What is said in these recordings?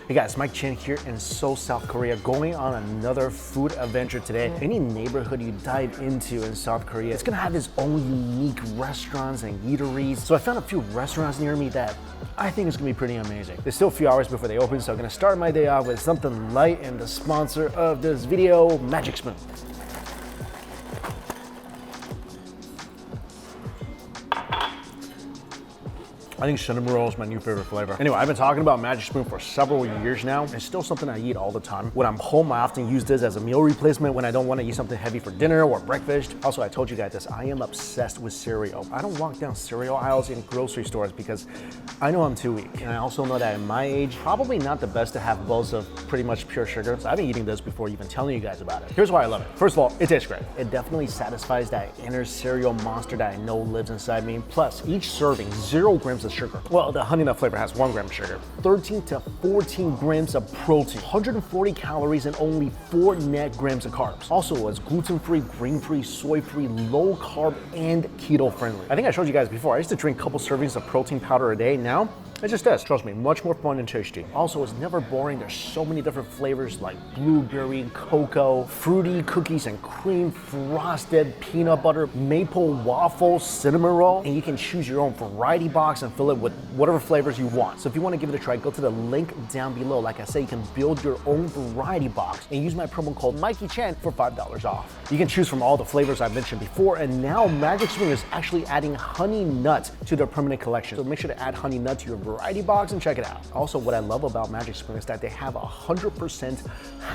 Hey guys, Mike Chin here in Seoul, South Korea, going on another food adventure today. Any neighborhood you dive into in South Korea, it's gonna have its own unique restaurants and eateries. So I found a few restaurants near me that I think is gonna be pretty amazing. There's still a few hours before they open, so I'm gonna start my day off with something light, and the sponsor of this video, Magic Spoon. I think cinnamon roll is my new favorite flavor. Anyway, I've been talking about Magic Spoon for several years now. It's still something I eat all the time. When I'm home, I often use this as a meal replacement when I don't want to eat something heavy for dinner or breakfast. Also, I told you guys this, I am obsessed with cereal. I don't walk down cereal aisles in grocery stores because I know I'm too weak. And I also know that at my age, probably not the best to have bowls of pretty much pure sugar. So I've been eating this before even telling you guys about it. Here's why I love it. First of all, it tastes great. It definitely satisfies that inner cereal monster that I know lives inside me. Plus, each serving, 0 grams of sugar. Well, the honey nut flavor has 1 gram of sugar, 13 to 14 grams of protein, 140 calories, and only 4 net grams of carbs. Also, it's gluten-free, grain-free, soy-free, low-carb, and keto-friendly. I think I showed you guys before, I used to drink a couple servings of protein powder a day. Now, it just does. Trust me, much more fun and tasty. Also, it's never boring. There's so many different flavors like blueberry, cocoa, fruity, cookies and cream, frosted, peanut butter, maple waffle, cinnamon roll, and you can choose your own variety box and fill it with whatever flavors you want. So if you want to give it a try, go to the link down below. Like I said, you can build your own variety box and use my promo code MikeyChan for $5 off. You can choose from all the flavors I mentioned before, and now Magic Spoon is actually adding honey nut to their permanent collection. So make sure to add honey nut to your variety box and check it out. Also, what I love about Magic Spoon is that they have a 100%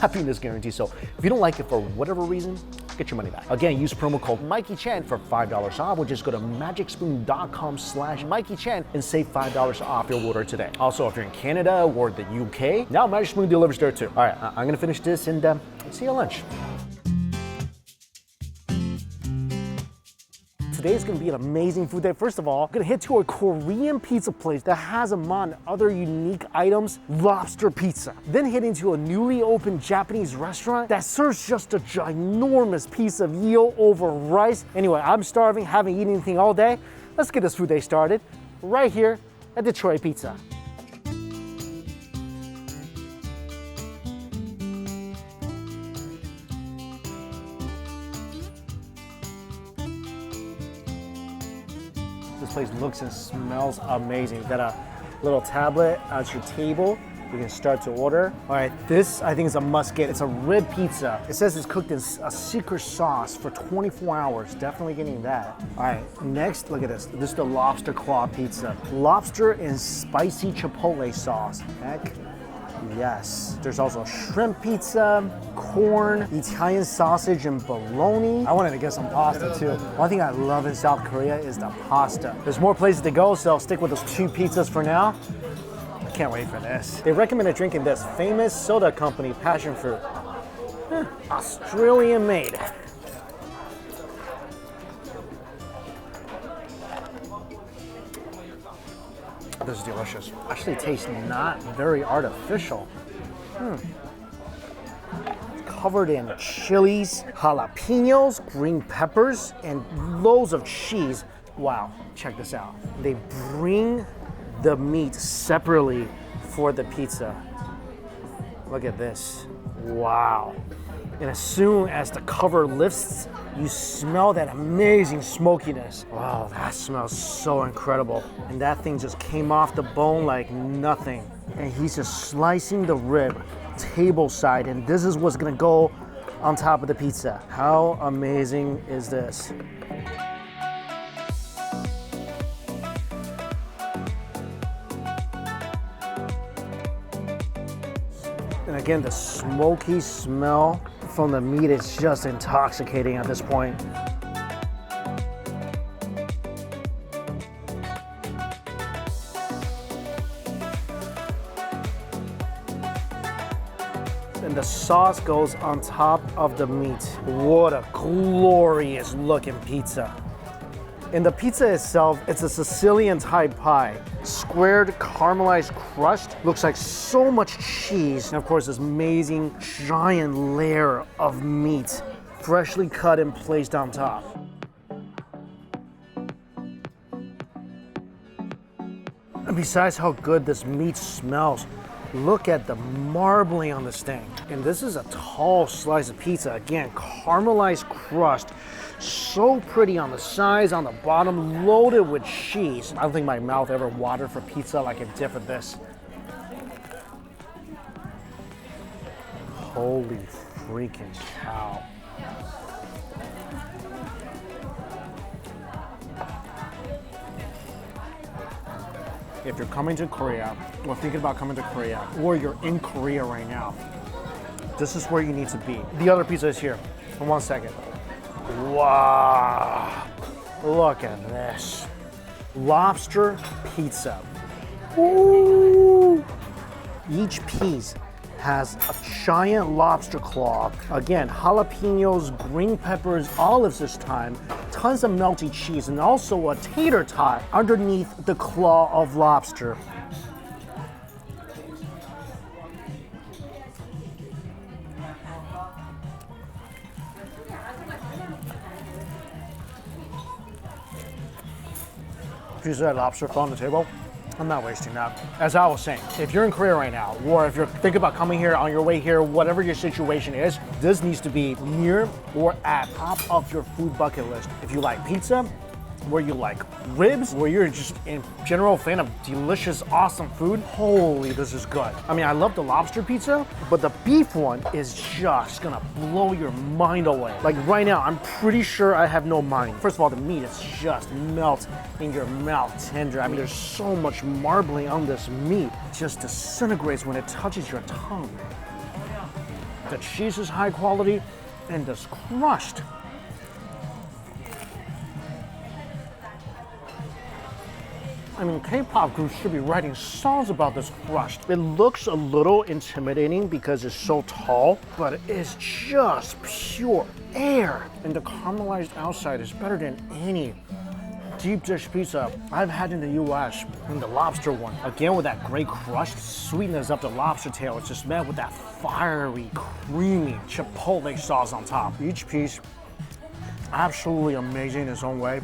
happiness guarantee. So if you don't like it for whatever reason, get your money back. Again, use promo code MikeyChan for $5 off, or just go to magicspoon.com/MikeyChan and save $5 off your order today. Also, if you're in Canada or the UK, now Magic Spoon delivers there too. All right, I'm gonna finish this and see you at lunch. Today's gonna be an amazing food day. First of all, I'm gonna head to a Korean pizza place that has among other unique items, Lobster Pizza. Then head into a newly opened Japanese restaurant that serves just a ginormous piece of eel over rice. Anyway, I'm starving, haven't eaten anything all day. Let's get this food day started right here at Detroit Pizza. This place looks and smells amazing. You've got a little tablet at your table. You can start to order. All right, this I think is a must get. It's a rib pizza. It says it's cooked in a secret sauce for 24 hours. Definitely getting that. All right, next, look at this. This is the lobster claw pizza. Lobster and spicy chipotle sauce. Heck yes. There's also shrimp pizza, corn, Italian sausage, and bologna. I wanted to get some pasta too. One thing I love in South Korea is the pasta. There's more places to go, so I'll stick with those 2 pizzas for now. I can't wait for this. They recommended drinking this famous soda company, passion fruit. Australian made. This is delicious. Actually tastes not very artificial. Covered in chilies, jalapenos, green peppers, and loads of cheese. Wow, check this out. They bring the meat separately for the pizza. Look at this. Wow. And as soon as the cover lifts, you smell that amazing smokiness. Wow, that smells so incredible. And that thing just came off the bone like nothing. And he's just slicing the rib table side, and this is what's gonna go on top of the pizza. How amazing is this? And again, the smoky smell from the meat is just intoxicating at this point. And the sauce goes on top of the meat. What a glorious looking pizza. And the pizza itself, it's a Sicilian type pie. Squared, caramelized crust, looks like so much cheese. And of course, this amazing giant layer of meat, freshly cut and placed on top. And besides how good this meat smells, Look at the marbling on this thing. And this is a tall slice of pizza. Again, caramelized crust. So pretty on the sides, on the bottom, loaded with cheese. I don't think my mouth ever watered for pizza like it did for this. Holy freaking cow. If you're coming to Korea, or thinking about coming to Korea, or you're in Korea right now, this is where you need to be. The other pizza is here. In 1 second. Wow. Look at this. Lobster pizza. Ooh. Each piece has a giant lobster claw. Again, jalapenos, green peppers, olives this time, tons of melty cheese, and also a tater tot underneath the claw of lobster. Piece of that lobster on the table. I'm not wasting that. As I was saying, if you're in Korea right now, or if you're thinking about coming here on your way here, whatever your situation is, this needs to be near or at top of your food bucket list. If you like pizza, where you like ribs, where you're just in general fan of delicious, awesome food, holy, this is good. I mean, I love the lobster pizza, but the beef one is just gonna blow your mind away. Like right now, I'm pretty sure I have no mind. First of all, the meat is just melt in your mouth tender. I mean, there's so much marbling on this meat. It just disintegrates when it touches your tongue. The cheese is high quality and this crust. I mean, K-pop groups should be writing songs about this crust. It looks a little intimidating because it's so tall, but it's just pure air. And the caramelized outside is better than any deep dish pizza I've had in the US. And the lobster one, again with that great crust, sweetness of the lobster tail, it's just met with that fiery, creamy chipotle sauce on top. Each piece, absolutely amazing in its own way.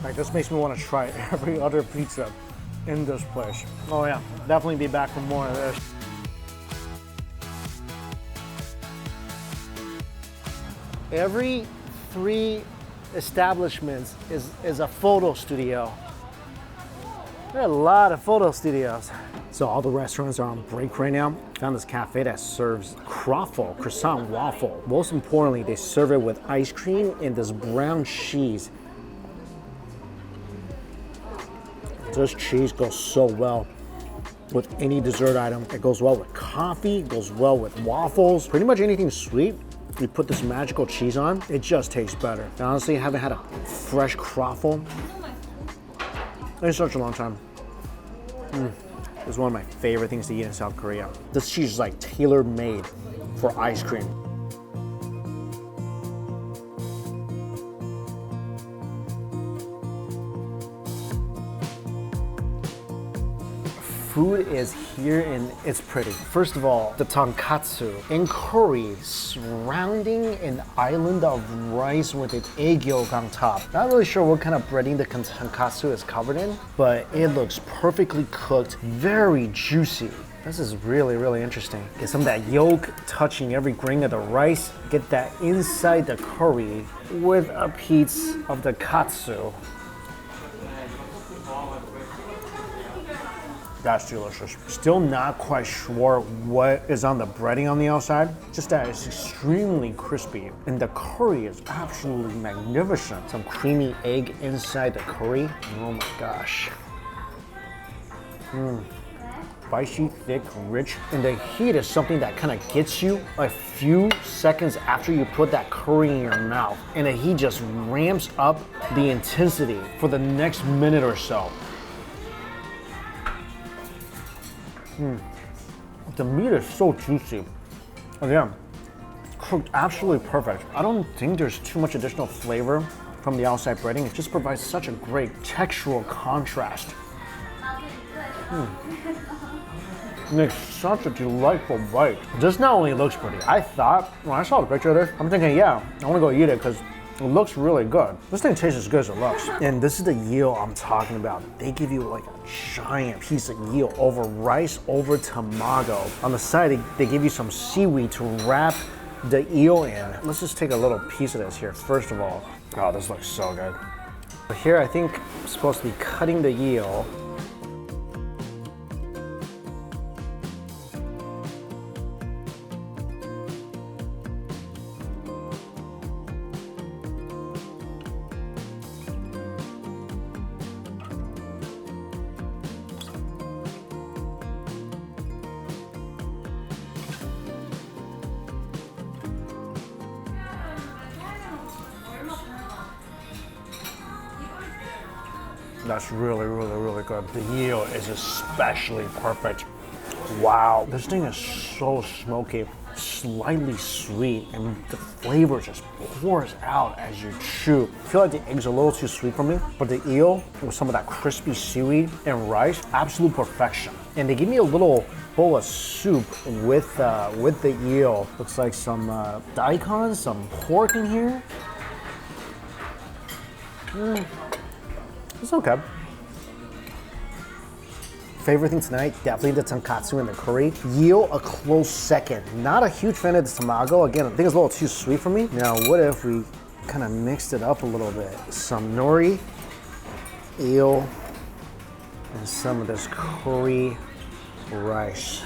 Like, this makes me want to try every other pizza in this place. Oh yeah, definitely be back for more of this. Every 3 establishments is a photo studio. There are a lot of photo studios. So all the restaurants are on break right now. Found this cafe that serves croffle, croissant waffle. Most importantly, they serve it with ice cream and this brown cheese. This cheese goes so well with any dessert item. It goes well with coffee, it goes well with waffles. Pretty much anything sweet, you put this magical cheese on, it just tastes better. And honestly, I haven't had a fresh croffle in such a long time. It's one of my favorite things to eat in South Korea. This cheese is like tailor-made for ice cream. Food is here and it's pretty. First of all, the tonkatsu in curry surrounding an island of rice with an egg yolk on top. Not really sure what kind of breading the tonkatsu is covered in, but it looks perfectly cooked, very juicy. This is really, really interesting. Get some of that yolk touching every grain of the rice. Get that inside the curry with a piece of the katsu. That's delicious. Still not quite sure what is on the breading on the outside, just that it's extremely crispy. And the curry is absolutely magnificent. Some creamy egg inside the curry. Oh my gosh. Spicy, thick, rich. And the heat is something that kind of gets you a few seconds after you put that curry in your mouth. And the heat just ramps up the intensity for the next minute or so. The meat is so juicy. Again, cooked absolutely perfect. I don't think there's too much additional flavor from the outside breading. It just provides such a great textural contrast. Makes such a delightful bite. This not only looks pretty, I thought, when I saw the picture of this, I'm thinking, yeah, I want to go eat it because It looks really good. This thing tastes as good as it looks. And this is the eel I'm talking about. They give you like a giant piece of eel over rice, over tamago. On the side, they give you some seaweed to wrap the eel in. Let's just take a little piece of this here, first of all. Oh, this looks so good. But here, I think I'm supposed to be cutting the eel. That's really, really, really good. The eel is especially perfect. Wow, this thing is so smoky, slightly sweet, and the flavor just pours out as you chew. I feel like the egg's a little too sweet for me, but the eel with some of that crispy seaweed and rice, absolute perfection. And they give me a little bowl of soup with the eel. Looks like some daikon, some pork in here. It's okay. Favorite thing tonight, definitely the tonkatsu and the curry. Eel, a close second. Not a huge fan of the tamago. Again, I think it's a little too sweet for me. Now, what if we kind of mixed it up a little bit? Some nori, eel, and some of this curry rice.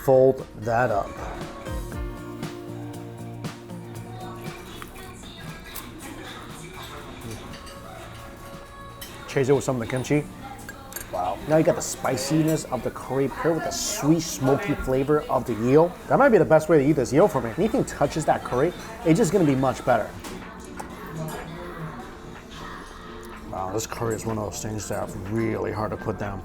Fold that up. Chase it with some of the kimchi. Wow. Now you got the spiciness of the curry paired with the sweet, smoky flavor of the eel. That might be the best way to eat this eel for me. Anything touches that curry, it's just gonna be much better. Wow, this curry is one of those things that's really hard to put down.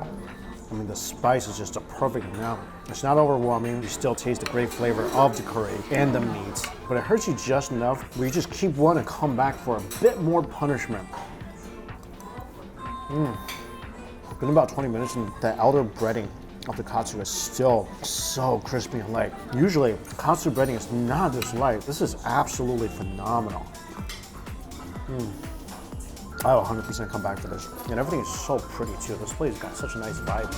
I mean, the spice is just a perfect amount. It's not overwhelming. You still taste the great flavor of the curry and the meat, but it hurts you just enough where you just keep wanting to come back for a bit more punishment. Been about 20 minutes and the outer breading of the katsu is still so crispy and light. Usually, katsu breading is not this light. This is absolutely phenomenal. I'll 100% come back for this. And everything is so pretty too. This place got such a nice vibe.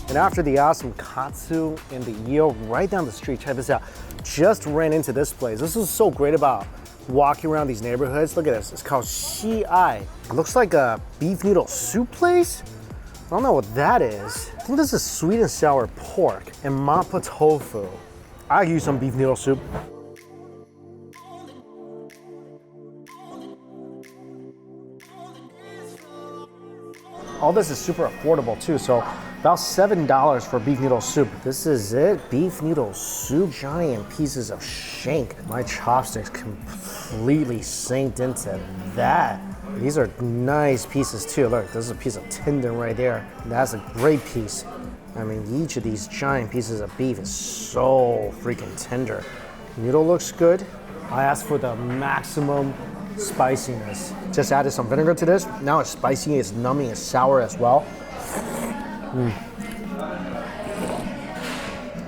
And after the awesome katsu and the eel right down the street, check this out. Just ran into this place. This is so great about walking around these neighborhoods. Look at this, it's called Shi-ai. It looks like a beef noodle soup place. I don't know what that is. I think this is sweet and sour pork and mappa tofu. I'll use some beef noodle soup. All this is super affordable too, so about $7 for beef noodle soup. This is it, beef noodle soup, giant pieces of shank. My chopsticks completely sinked into that. These are nice pieces too. Look, this is a piece of tendon right there. That's a great piece. I mean, each of these giant pieces of beef is so freaking tender. Noodle looks good. I asked for the maximum spiciness. Just added some vinegar to this. Now it's spicy, it's numbing, it's sour as well.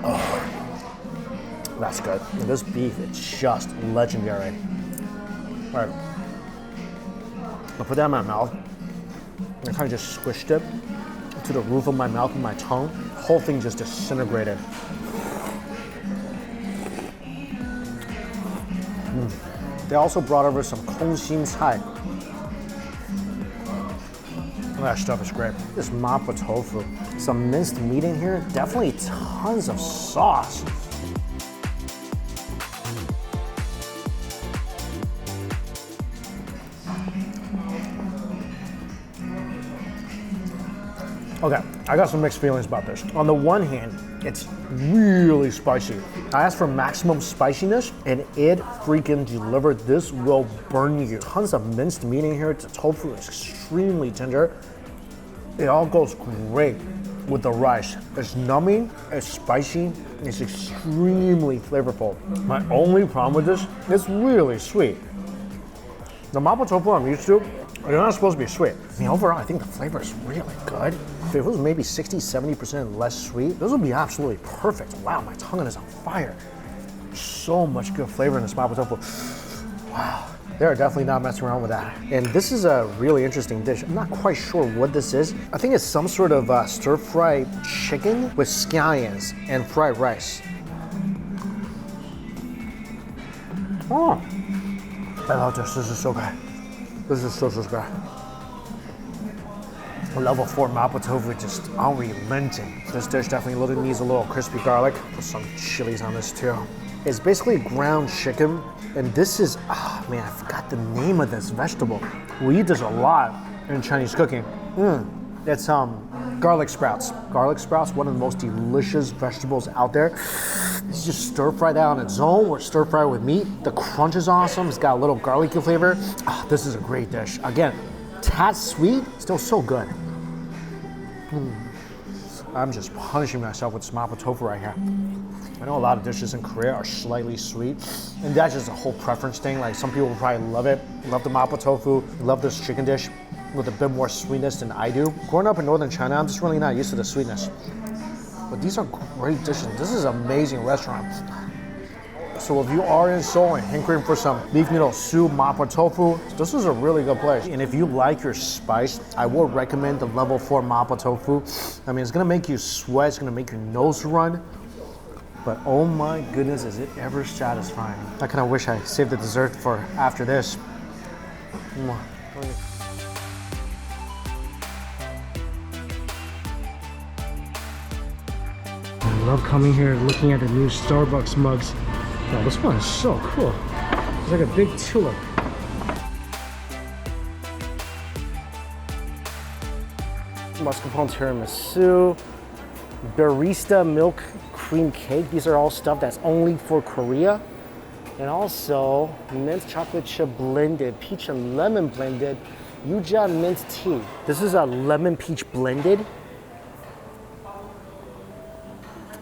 Oh, that's good. And this beef is just legendary. All right, I'll put that in my mouth. I kind of just squished it to the roof of my mouth and my tongue. The whole thing just disintegrated. They also brought over some kongxin cai. That stuff is great. This mappa tofu. Some minced meat in here. Definitely tons of sauce. Okay, I got some mixed feelings about this. On the one hand, it's really spicy. I asked for maximum spiciness and it freaking delivered. This will burn you. Tons of minced meat in here. The tofu is extremely tender. It all goes great with the rice. It's numbing, it's spicy, it's extremely flavorful. My only problem with this, it's really sweet. The mappa tofu I'm used to, they're not supposed to be sweet. I mean, overall, I think the flavor is really good. If it was maybe 60, 70% less sweet, this would be absolutely perfect. Wow, my tongue is on fire. So much good flavor in this mapo tofu. Wow. They're definitely not messing around with that. And this is a really interesting dish. I'm not quite sure what this is. I think it's some sort of stir-fried chicken with scallions and fried rice. Oh, I love this. This is so good. This is so good. Level 4 mapo tofu, just unrelenting. This dish definitely needs a little crispy garlic. Put some chilies on this too. It's basically ground chicken, and this is, man, I forgot the name of this vegetable. We eat this a lot in Chinese cooking. It's garlic sprouts. Garlic sprouts, one of the most delicious vegetables out there. It's just stir fried out on its own or stir fried with meat. The crunch is awesome. It's got a little garlicky flavor. This is a great dish. Again, tad sweet, still so good. I'm just punishing myself with mapo tofu right here. I know a lot of dishes in Korea are slightly sweet, and that's just a whole preference thing. Like some people will probably love it, love the mapo tofu, love this chicken dish with a bit more sweetness than I do. Growing up in northern China, I'm just really not used to the sweetness. But these are great dishes. This is an amazing restaurant. So if you are in Seoul and hankering for some beef noodle soup, mapo tofu, this is a really good place. And if you like your spice, I would recommend the level 4 mapo tofu. I mean, it's gonna make you sweat, it's gonna make your nose run, but oh my goodness, is it ever satisfying. I kind of wish I saved the dessert for after this. I love coming here and looking at the new Starbucks mugs. Wow, this one is so cool. It's like a big tulip. Mascarpone tiramisu, barista milk cream cake. These are all stuff that's only for Korea. And also mint chocolate chip blended, peach and lemon blended, Yuja mint tea. This is a lemon peach blended.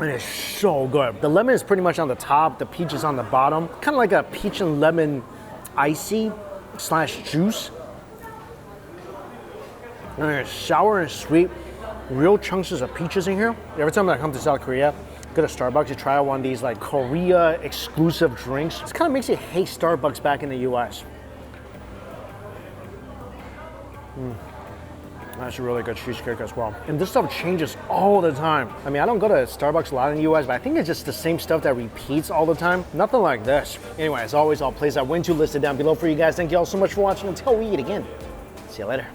And it's so good. The lemon is pretty much on the top, the peach is on the bottom. Kind of like a peach and lemon icy / juice. And it's sour and sweet. Real chunks of peaches in here. Every time I come to South Korea, go to Starbucks, you try out one of these like Korea exclusive drinks. This kind of makes you hate Starbucks back in the US. That's a really good cheesecake as well. And this stuff changes all the time. I mean, I don't go to Starbucks a lot in the US, but I think it's just the same stuff that repeats all the time. Nothing like this. Anyway, as always, I'll place that win to listed down below for you guys. Thank you all so much for watching. Until we eat again. See you later.